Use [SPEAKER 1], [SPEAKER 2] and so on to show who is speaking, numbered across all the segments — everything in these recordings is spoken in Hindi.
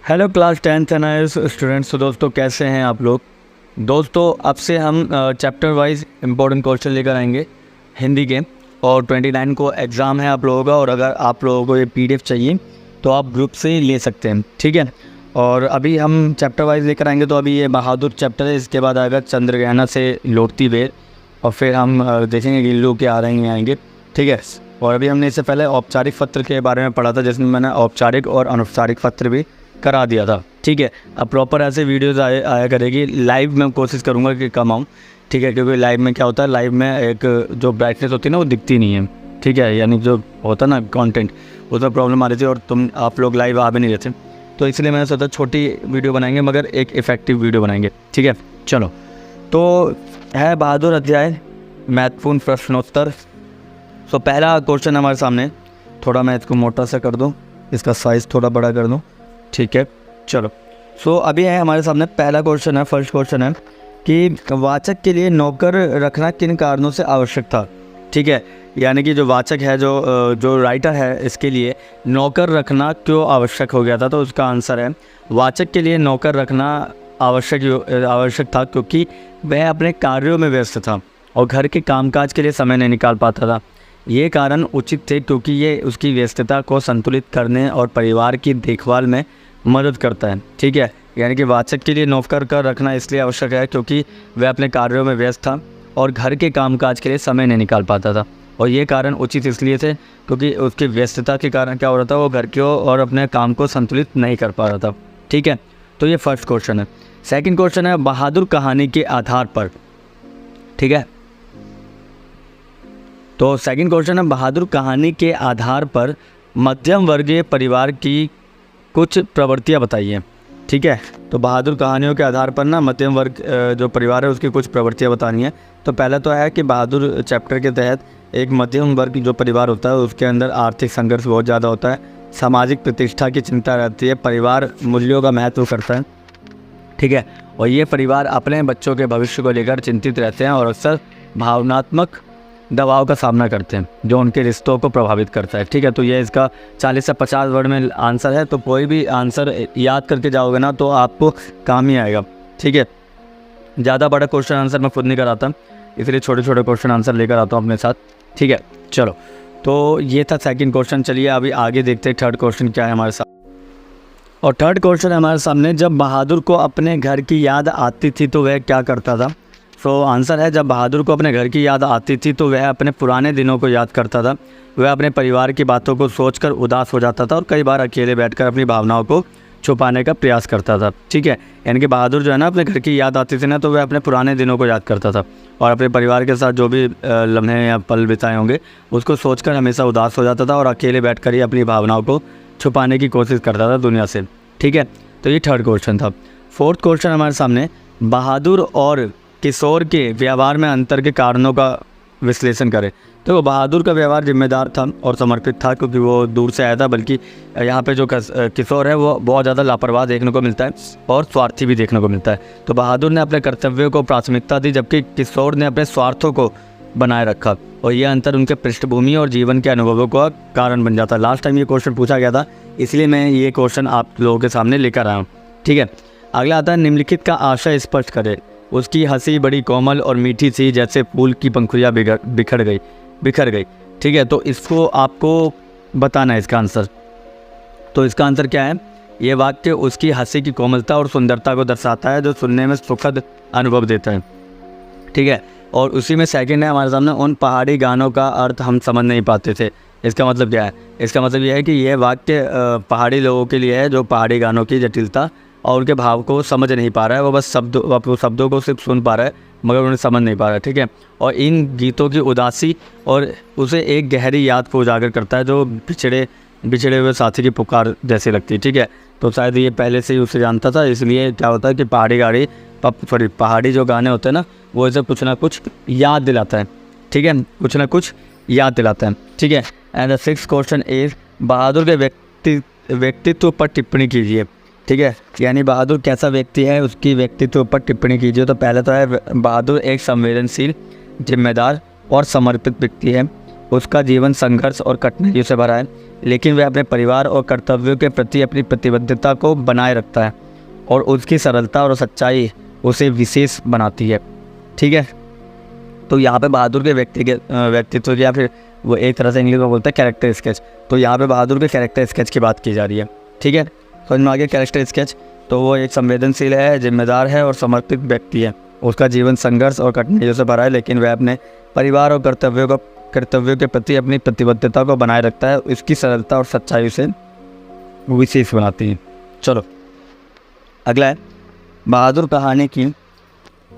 [SPEAKER 1] Hello class 10th NIS students. तो दोस्तों कैसे हैं आप लोग। दोस्तों अब से हम चैप्टर वाइज इम्पोर्टेंट क्वेश्चन लेकर आएंगे हिंदी के, और 29 को एग्ज़ाम है आप लोगों का। और अगर आप लोगों को ये पीडीएफ चाहिए तो आप ग्रुप से ही ले सकते हैं, ठीक है। और अभी हम चैप्टर वाइज लेकर आएंगे। तो अभी ये बहादुर चैप्टर है, इसके बाद आएगा चंद्रग्रहण से लौटती बेर, और फिर हम देखेंगे गिल्लू के आ रहे आएंगे, ठीक है। और अभी हमने इससे पहले औपचारिक पत्र के बारे में पढ़ा था, जिसमें मैंने औपचारिक और अनौपचारिक पत्र भी करा दिया था, ठीक है। अब प्रॉपर ऐसे वीडियोज़ आया करेगी। लाइव में कोशिश करूँगा कि कम आऊँ, ठीक है, क्योंकि लाइव में क्या होता है, लाइव में एक जो ब्राइटनेस होती है ना वो दिखती नहीं है, ठीक है। यानी जो होता है ना कंटेंट, उसमें प्रॉब्लम आ रही थी और आप लोग लाइव आ भी नहीं रहे थे, तो इसलिए मैंने सोचा छोटी वीडियो बनाएंगे मगर एक इफ़ेक्टिव वीडियो बनाएंगे, ठीक है। चलो, तो है बहादुर अध्याय महत्वपूर्ण प्रश्नोत्तर। तो पहला क्वेश्चन हमारे सामने, थोड़ा मैं इसको मोटा सा कर दूँ, इसका साइज़ थोड़ा बड़ा कर दूँ, ठीक है। चलो, सो अभी है हमारे सामने पहला क्वेश्चन है, फर्स्ट क्वेश्चन है कि वाचक के लिए नौकर रखना किन कारणों से आवश्यक था, ठीक है। यानी कि जो वाचक है, जो राइटर है, इसके लिए नौकर रखना क्यों आवश्यक हो गया था। तो उसका आंसर है वाचक के लिए नौकर रखना आवश्यक था क्योंकि वह अपने कार्यों में व्यस्त था और घर के कामकाज के लिए समय नहीं निकाल पाता था। ये कारण उचित थे क्योंकि ये उसकी व्यस्तता को संतुलित करने और परिवार की देखभाल में मदद करता है, ठीक है। यानी कि वाचक के लिए नौकर का रखना इसलिए आवश्यक है क्योंकि वह अपने कार्यों में व्यस्त था और घर के कामकाज के लिए समय नहीं निकाल पाता था। और ये कारण उचित इसलिए थे क्योंकि उसकी व्यस्तता के कारण क्या हो रहा था, वो घर के और अपने काम को संतुलित नहीं कर पा रहा था, ठीक है। तो ये फर्स्ट क्वेश्चन है। सेकंड क्वेश्चन है बहादुर कहानी के आधार पर, ठीक है। तो सेकंड क्वेश्चन है बहादुर कहानी के आधार पर मध्यम वर्गीय परिवार की कुछ प्रवृत्तियाँ बताइए, ठीक है। तो बहादुर कहानियों के आधार पर ना मध्यम वर्ग जो परिवार है उसकी कुछ प्रवृत्तियाँ बतानी है। तो पहला तो है कि बहादुर चैप्टर के तहत एक मध्यम वर्ग जो परिवार होता है उसके अंदर आर्थिक संघर्ष बहुत ज़्यादा होता है, सामाजिक प्रतिष्ठा की चिंता रहती है, परिवार मूल्यों का महत्व करता है, ठीक है। और ये परिवार अपने बच्चों के भविष्य को लेकर चिंतित रहते हैं और अक्सर भावनात्मक दबाव का सामना करते हैं जो उनके रिश्तों को प्रभावित करता है, ठीक है। तो ये इसका 40 से 50 वर्ड में आंसर है। तो कोई भी आंसर याद करके जाओगे ना तो आपको काम ही आएगा, ठीक है। ज़्यादा बड़ा क्वेश्चन आंसर मैं खुद नहीं कराता, इसलिए छोटे छोटे क्वेश्चन आंसर लेकर आता हूँ अपने साथ, ठीक है। चलो, तो ये था सेकंड क्वेश्चन। चलिए अभी आगे देखते हैं थर्ड क्वेश्चन क्या है हमारे साथ। और थर्ड क्वेश्चन है हमारे सामने, जब बहादुर को अपने घर की याद आती थी तो वह क्या करता था। तो आंसर है जब बहादुर को अपने घर की याद आती थी तो वह अपने पुराने दिनों को याद करता था। वह अपने परिवार की बातों को सोचकर उदास हो जाता था और कई बार अकेले बैठकर अपनी भावनाओं को छुपाने का प्रयास करता था, ठीक है। यानी कि बहादुर जो है ना, अपने घर की याद आती थी ना तो वह अपने पुराने दिनों को याद करता था और अपने परिवार के साथ जो भी लम्हे या पल बिताए होंगे उसको सोचकर हमेशा उदास हो जाता था और अकेले बैठकर ही अपनी भावनाओं को छुपाने की कोशिश करता था दुनिया से, ठीक है। तो ये थर्ड क्वेश्चन था। फोर्थ क्वेश्चन हमारे सामने, बहादुर और किशोर के व्यवहार में अंतर के कारणों का विश्लेषण करें। तो बहादुर का व्यवहार जिम्मेदार था और समर्पित था क्योंकि वो दूर से आया था, बल्कि यहाँ पे जो किशोर है वो बहुत ज़्यादा लापरवाह देखने को मिलता है और स्वार्थी भी देखने को मिलता है। तो बहादुर ने अपने कर्तव्यों को प्राथमिकता दी जबकि किशोर ने अपने स्वार्थों को बनाए रखा, और यह अंतर उनके पृष्ठभूमि और जीवन के अनुभवों का कारण बन जाता है। लास्ट टाइम ये क्वेश्चन पूछा गया था, इसलिए मैं ये क्वेश्चन आप लोगों के सामने लेकर आया हूँ, ठीक है। अगला आता है निम्नलिखित का आशय स्पष्ट करें। उसकी हंसी बड़ी कोमल और मीठी थी जैसे फूल की पंखुड़ियाँ बिखर गई, ठीक है। तो इसको आपको बताना है इसका आंसर। तो इसका आंसर क्या है, ये वाक्य उसकी हंसी की कोमलता और सुंदरता को दर्शाता है जो सुनने में सुखद अनुभव देता है, ठीक है। और उसी में सेकंड है हमारे सामने, उन पहाड़ी गानों का अर्थ हम समझ नहीं पाते थे। इसका मतलब क्या है, इसका मतलब यह है कि यह वाक्य पहाड़ी लोगों के लिए है जो पहाड़ी गानों की जटिलता और उनके भाव को समझ नहीं पा रहा है। वो बस शब्दों को सिर्फ सुन पा रहा है मगर उन्हें समझ नहीं पा रहा है, ठीक है। और इन गीतों की उदासी और उसे एक गहरी याद को उजागर करता है जो बिछड़े हुए साथी की पुकार जैसी लगती है, ठीक है। तो शायद ये पहले से ही उसे जानता था, इसलिए क्या होता है कि पहाड़ी जो गाने होते हैं ना वो इसे कुछ ना कुछ याद दिलाता है, ठीक है, कुछ ना कुछ याद दिलाता है, ठीक है। And the sixth question is बहादुर के व्यक्तित्व पर टिप्पणी कीजिए, ठीक है। यानी बहादुर कैसा व्यक्ति है उसकी व्यक्तित्व पर टिप्पणी कीजिए। तो पहले तो है बहादुर एक संवेदनशील, जिम्मेदार और समर्पित व्यक्ति है। उसका जीवन संघर्ष और कठिनाइयों से भरा है, लेकिन वह अपने परिवार और कर्तव्यों के प्रति अपनी प्रतिबद्धता को बनाए रखता है और उसकी सरलता और सच्चाई उसे विशेष बनाती है। ठीक है, तो यहाँ पे बहादुर के व्यक्तित्व या फिर वो एक तरह से इंग्लिश में बोलते हैं कैरेक्टर स्केच, तो यहाँ पे बहादुर के कैरेक्टर स्केच की बात की जा रही है। ठीक है, समझ में आ गया कैरेक्टर स्केच। तो वो एक संवेदनशील है, जिम्मेदार है और समर्पित व्यक्ति है। उसका जीवन संघर्ष और कठिनाइयों से भरा है, लेकिन वह अपने परिवार और कर्तव्यों के प्रति अपनी प्रतिबद्धता को बनाए रखता है। इसकी सरलता और सच्चाई उसे विशेष बनाती है। चलो अगला है, बहादुर कहानी की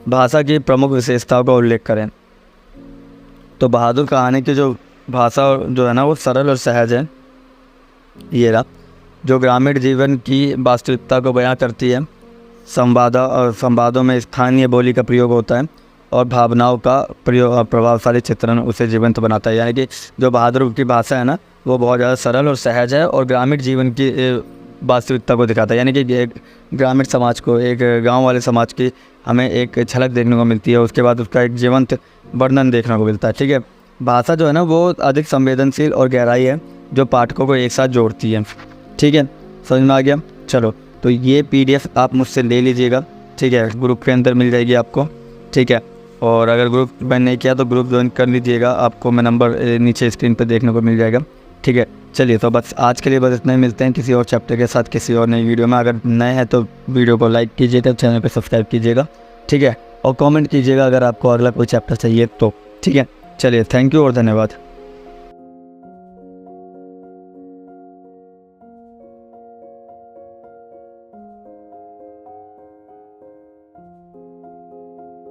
[SPEAKER 1] भाषा की प्रमुख विशेषताओं का उल्लेख करें। तो बहादुर कहानी की जो भाषा जो है ना वो सरल और सहज है। ये रहा, जो ग्रामीण जीवन की वास्तविकता को बयां करती है। संवादों में स्थानीय बोली का प्रयोग होता है और भावनाओं का प्रभावशाली चित्रण उसे जीवंत बनाता है। यानी कि जो बहादुर की भाषा है ना वो बहुत ज़्यादा सरल और सहज है और ग्रामीण जीवन की वास्तविकता को दिखाता है। यानी कि एक ग्रामीण समाज को, एक गांव वाले समाज की हमें एक झलक देखने को मिलती है, उसके बाद उसका एक जीवंत वर्णन देखने को मिलता है। ठीक है, भाषा जो है ना वो अधिक संवेदनशील और गहराई है जो पाठकों को एक साथ जोड़ती है। ठीक है, समझ में आ गया। चलो, तो ये PDF आप मुझसे ले लीजिएगा। ठीक है, ग्रुप के अंदर मिल जाएगी आपको। ठीक है, और अगर ग्रुप ज्वाइन नहीं किया तो ग्रुप ज्वाइन कर लीजिएगा, आपको मैं नंबर नीचे स्क्रीन पर देखने को मिल जाएगा। ठीक है, चलिए तो बस आज के लिए बस इतना ही। मिलते हैं किसी और चैप्टर के साथ किसी और नई वीडियो में। अगर नए हैं तो वीडियो को लाइक कीजिएगा, चैनल को सब्सक्राइब कीजिएगा। ठीक है, और कमेंट कीजिएगा अगर आपको अगला कोई चैप्टर चाहिए तो। ठीक है, चलिए, थैंक यू और धन्यवाद।